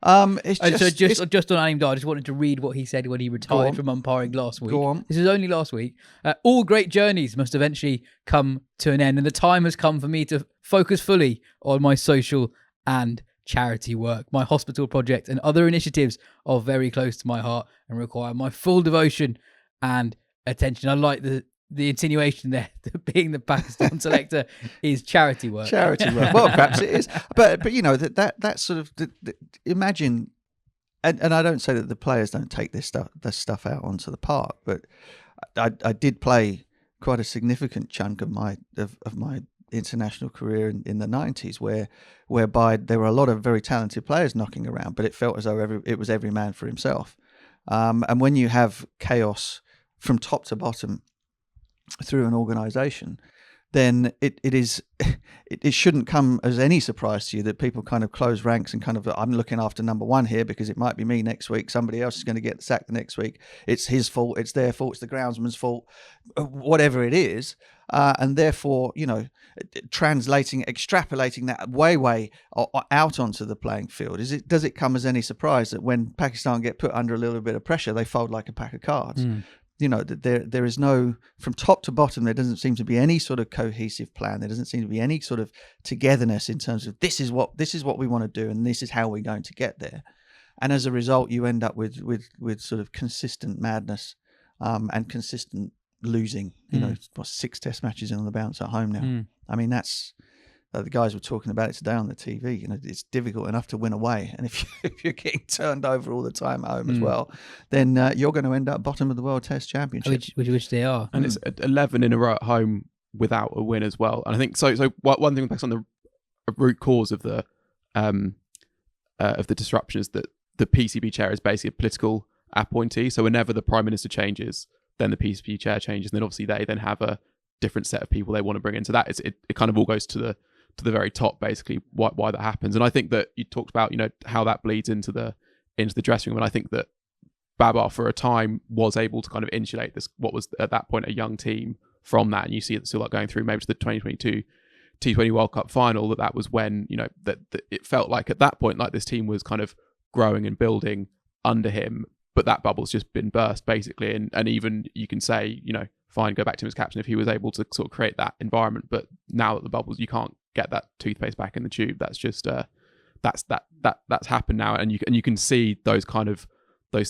Just on Alim Dar, I just wanted to read what he said when he retired from umpiring last week. Go on. This is only last week. All great journeys must eventually come to an end, and the time has come for me to focus fully on my social and charity work. My hospital project and other initiatives are very close to my heart and require my full devotion and attention. I like the insinuation there that being the Pakistan selector is charity work. Charity work. Well, perhaps it is, but that sort of imagine, and I don't say that the players don't take this stuff out onto the park, but I did play quite a significant chunk of my international career in the 90s, whereby there were a lot of very talented players knocking around, but it felt as though it was every man for himself. And when you have chaos from top to bottom through an organisation, then it shouldn't come as any surprise to you that people kind of close ranks and kind of, I'm looking after number one here because it might be me next week. Somebody else is going to get sacked the next week. It's his fault. It's their fault. It's the groundsman's fault. Whatever it is, and therefore, extrapolating that way out onto the playing field. Does it come as any surprise that when Pakistan get put under a little bit of pressure, they fold like a pack of cards? That there is no, from top to bottom, there doesn't seem to be any sort of cohesive plan. There doesn't seem to be any sort of togetherness in terms of this is what we want to do and this is how we're going to get there. And as a result, you end up with sort of consistent madness and consistent losing. 6 test matches in on the bounce at home now. I mean, that's the guys were talking about it today on the TV. It's difficult enough to win away, and if you're getting turned over all the time at home as well, then you're going to end up bottom of the World Test Championship, which they are. And it's 11 in a row at home without a win as well. And I think so. One thing that's on the root cause of the disruption is that the PCB chair is basically a political appointee. So whenever the Prime Minister changes, then the PCB chair changes, and then obviously they then have a different set of people they want to bring in. So that it kind of all goes to the very top, basically, why that happens. And I think that you talked about, how that bleeds into the dressing room. And I think that Babar for a time was able to kind of insulate this, what was at that point a young team, from that. And you see it still like going through maybe to the 2022 T20 World Cup final, that was when, that it felt like at that point, like this team was kind of growing and building under him, but that bubble's just been burst basically. And even you can say, fine, go back to him as captain if he was able to sort of create that environment. But now that the bubbles, you can't get that toothpaste back in the tube. That's just that's happened now, and you can see those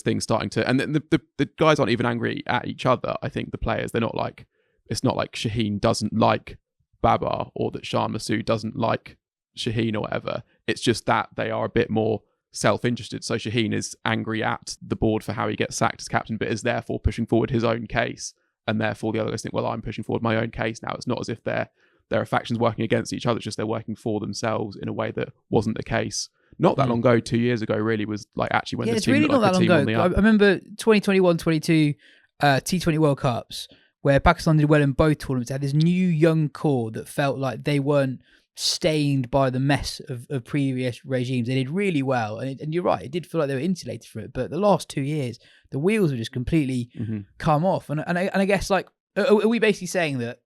things starting to. And the guys aren't even angry at each other. I think the players, they're not like, it's not like Shaheen doesn't like Babar or that Shan Masood doesn't like Shaheen or whatever. It's just that they are a bit more self-interested. So Shaheen is angry at the board for how he gets sacked as captain, but is therefore pushing forward his own case, and therefore the other guys think, well, I'm pushing forward my own case now. It's not as if there are factions working against each other, it's just they're working for themselves in a way that wasn't the case not that long ago. 2 years ago really was like actually when the team really looked like a team on the up. I remember 2021-22 T20 World Cups where Pakistan did well in both tournaments. They had this new young core that felt like they weren't stained by the mess of previous regimes. They did really well, and you're right, it did feel like they were insulated from it, but the last 2 years the wheels have just completely come off. And I guess, like, are we basically saying that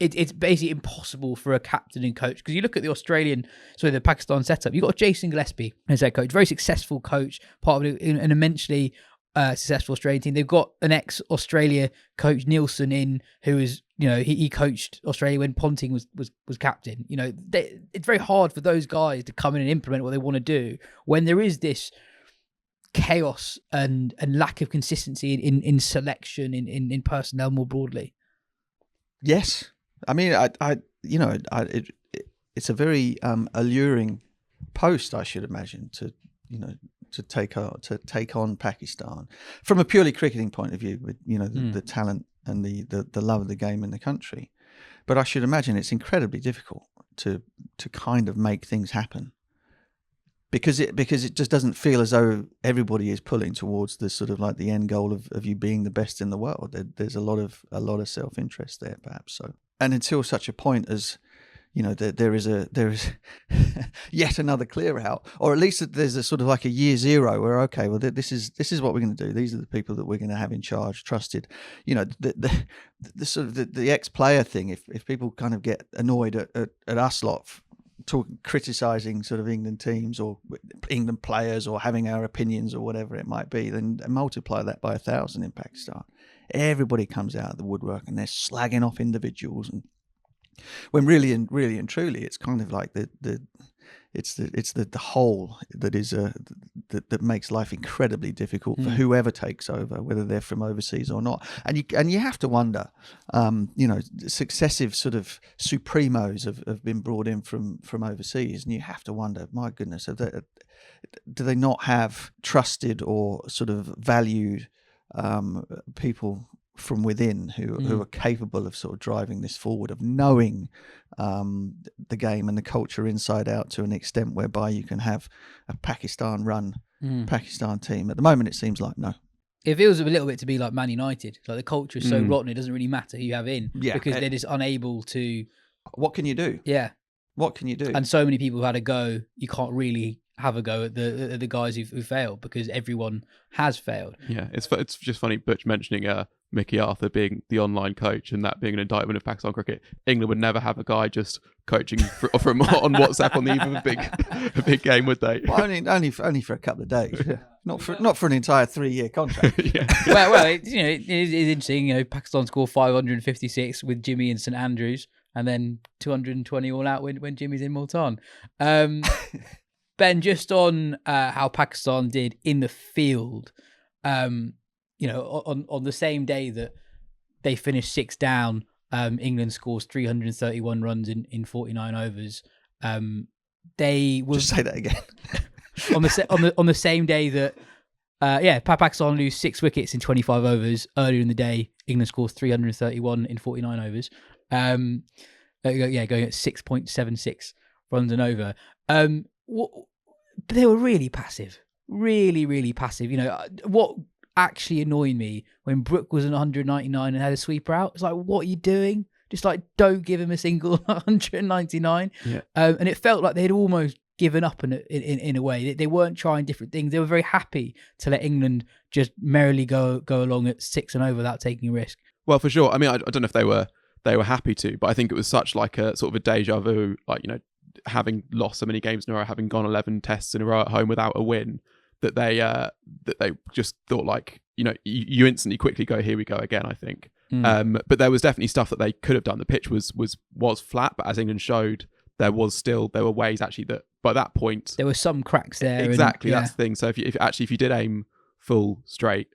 it's basically impossible for a captain and coach, because you look at the Pakistan setup. You've got Jason Gillespie as their coach, very successful coach, part of an immensely successful Australian team. They've got an ex-Australia coach, Nielsen, in, who is, he coached Australia when Ponting was captain. It's very hard for those guys to come in and implement what they want to do when there is this chaos and lack of consistency in selection, in personnel more broadly. Yes. I mean, it's a very alluring post, I should imagine, to take on Pakistan from a purely cricketing point of view, with the talent and the love of the game in the country. But I should imagine it's incredibly difficult to kind of make things happen, because it just doesn't feel as though everybody is pulling towards the sort of like the end goal of you being the best in the world. There's a lot of self-interest there, perhaps. So, and until such a point as there is yet another clear out, or at least there's a sort of like a year zero where, okay, well, this is what we're going to do. These are the people that we're going to have in charge, trusted. The sort of the ex-player thing. If people kind of get annoyed at us lot criticising sort of England teams or England players or having our opinions or whatever it might be, then multiply that by 1,000 in Pakistan. Everybody comes out of the woodwork and they're slagging off individuals, and when really and truly, it's kind of like the whole that is that makes life incredibly difficult for whoever takes over, whether they're from overseas or not. And you have to wonder, successive sort of supremos have been brought in from overseas, and you have to wonder, my goodness, do they not have trusted or sort of valued people from within who are capable of sort of driving this forward, of knowing the game and the culture inside out to an extent whereby you can have a Pakistan team. At the moment, it seems like no. It feels a little bit to be like Man United. Like the culture is so rotten, it doesn't really matter who you have in, because they're just unable to. What can you do? Yeah. What can you do? And so many people have had a go. You can't really have a go at the guys who failed, because everyone has failed. Yeah, it's just funny Butch mentioning Mickey Arthur being the online coach and that being an indictment of Pakistan cricket. England would never have a guy just coaching from on WhatsApp on the eve of a big game, would they? Well, only for a couple of days. Yeah. Not for an entire 3-year contract. Yeah. Well, it is interesting. Pakistan scored 556 with Jimmy in St Andrews, and then 220 all out when Jimmy's in Multan. Ben, just on how Pakistan did in the field, on the same day that they finished 6 down, England scores 331 runs in 49 overs. They were just say that again. on the same day that Pakistan lose 6 wickets in 25 overs. Earlier in the day, England scores 331 in 49 overs. Going at 6.76 runs and over. But they were really passive, really, really passive. What actually annoyed me when Brook was on 199 and had a sweeper out, it's like, what are you doing? Just like, don't give him a single 199. Yeah. And it felt like they had almost given up in a way. They weren't trying different things. They were very happy to let England just merrily go along at 6 and over without taking a risk. Well, for sure. I mean, I don't know if they were happy to, but I think it was such like a sort of a deja vu, like, having lost so many games in a row, having gone 11 tests in a row at home without a win, that they just thought, like, you instantly quickly go, here we go again, I think. But there was definitely stuff that they could have done. The pitch was flat, but as England showed, there were ways actually that by that point there were some cracks there. Exactly, that's the thing. So if you did aim full straight,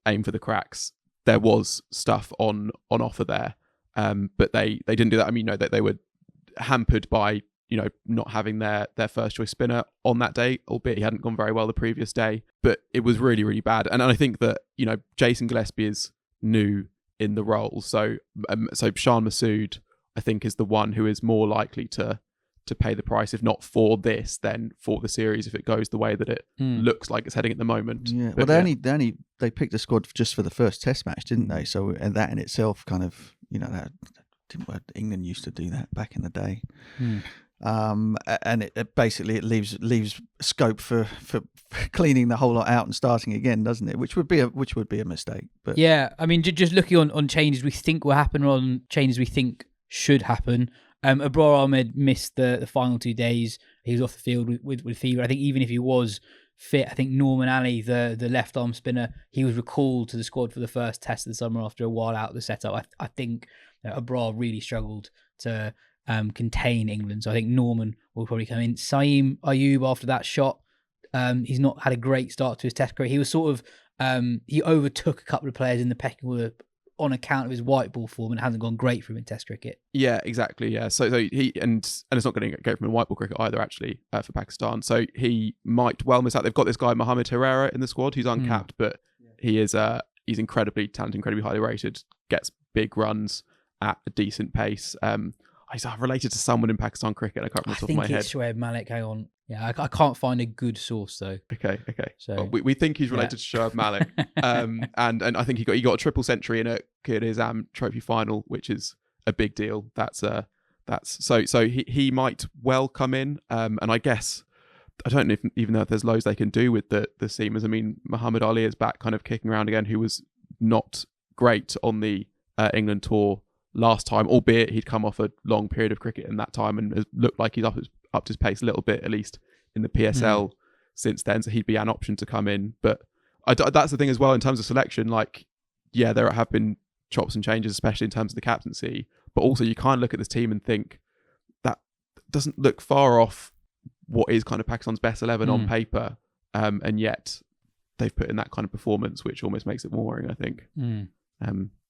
aim for the cracks, there was stuff on offer there. But they didn't do that. I mean, they were hampered by not having their first choice spinner on that day, albeit he hadn't gone very well the previous day. But it was really, really bad. And I think that Jason Gillespie is new in the role, so Shan Masood, I think, is the one who is more likely to pay the price, if not for this, then for the series, if it goes the way that it looks like it's heading at the moment. Yeah. But they picked the squad just for the first Test match, didn't they? So, and that in itself kind of England used to do that back in the day. And it basically leaves scope for cleaning the whole lot out and starting again, doesn't it? Which would be a mistake. But yeah, I mean, just looking on changes we think will happen, or on changes we think should happen. Abrar Ahmed missed the final 2 days. He was off the field with fever. I think even if he was fit, I think Norman Ali, the left arm spinner, he was recalled to the squad for the first test of the summer after a while out of the setup. I think Abrar really struggled to contain England. So I think Norman will probably come in. Saeem Ayub, after that shot, he's not had a great start to his test career. He was sort of, he overtook a couple of players in the pecking order on account of his white ball form, and it hasn't gone great for him in Test cricket. Yeah, exactly. Yeah, so he and it's not going to go from in white ball cricket either, actually, for Pakistan. So he might well miss out. They've got this guy Mohammad Herrera in the squad who's uncapped, but he is he's incredibly talented, incredibly highly rated, gets big runs at a decent pace. He's related to someone in Pakistan cricket. I can't remember off the top of my head. I think it's Shoaib Malik. Hang on. Yeah, I can't find a good source though. Okay. So well, we think he's related to Shoaib Malik, and I think he got a triple century in a Kyrgyzstan Trophy final, which is a big deal. That's so he might well come in, and I guess I don't know even know if there's loads they can do with the seamers. I mean, Muhammad Ali is back, kind of kicking around again, who was not great on the England tour last time, albeit he'd come off a long period of cricket in that time and has looked like he's upped his pace a little bit, at least in the PSL since then. So he'd be an option to come in. But that's the thing as well in terms of selection. Like, yeah, there have been chops and changes, especially in terms of the captaincy. But also you kind of look at this team and think that doesn't look far off what is kind of Pakistan's best 11 on paper. And yet they've put in that kind of performance, which almost makes it more worrying, I think.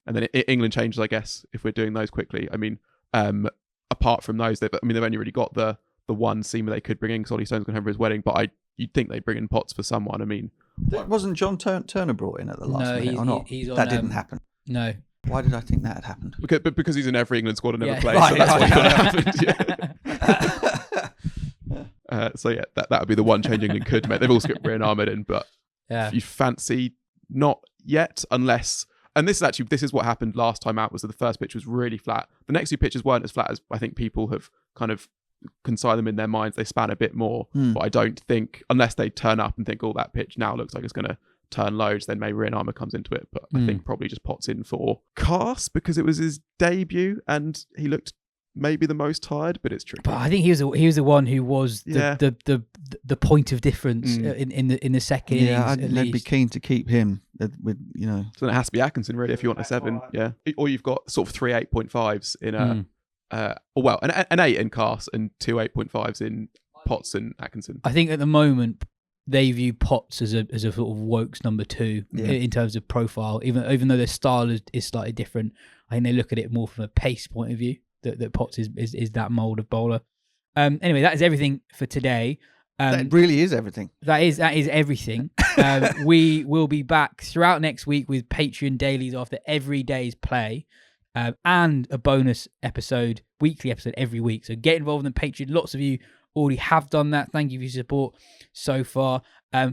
And then England changes, I guess, if we're doing those quickly. I mean, apart from those, they've only really got the one seamer they could bring in because Ollie Stone's going to have his wedding. But you'd think they'd bring in Potts for someone. I mean, wasn't John Turner brought in at the last minute or not? He's on, that didn't happen. No. Why did I think that had happened? Because he's in every England squad and never plays. Right, so that's what happened. So yeah, that would be the one change England could make. They've also got Brian Ahmed in, but if you fancy not yet, unless. And this is what happened last time out, was that the first pitch was really flat. The next two pitches weren't as flat as I think people have kind of consigned them in their minds. They span a bit more. But I don't think, unless they turn up and think, oh, that pitch now looks like it's going to turn loads, then maybe Rian Ahmed comes into it. But I think probably just Potts in for Cast because it was his debut and he looked maybe the most tired, but it's tricky. But I think he was the one who was the point of difference in the second innings. Yeah, I'd be keen to keep him with So then it has to be Atkinson really if you want a 7. Yeah, or you've got sort of 3 8.5s in an 8 in Cast and 2 8.5s in Potts and Atkinson. I think at the moment they view Potts as a sort of Wokes number 2 in terms of profile, even though their style is slightly different. I think they look at it more from a pace point of view. That Potts is that mould of bowler. Anyway, that is everything for today. That really is everything. That is everything. We will be back throughout next week with Patreon dailies after every day's play, and a bonus episode, weekly episode every week. So get involved in Patreon. Lots of you already have done that. Thank you for your support so far.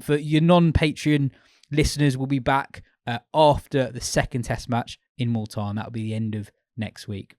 For your non-Patreon listeners, we'll be back after the second Test match in Multan. That will be the end of next week.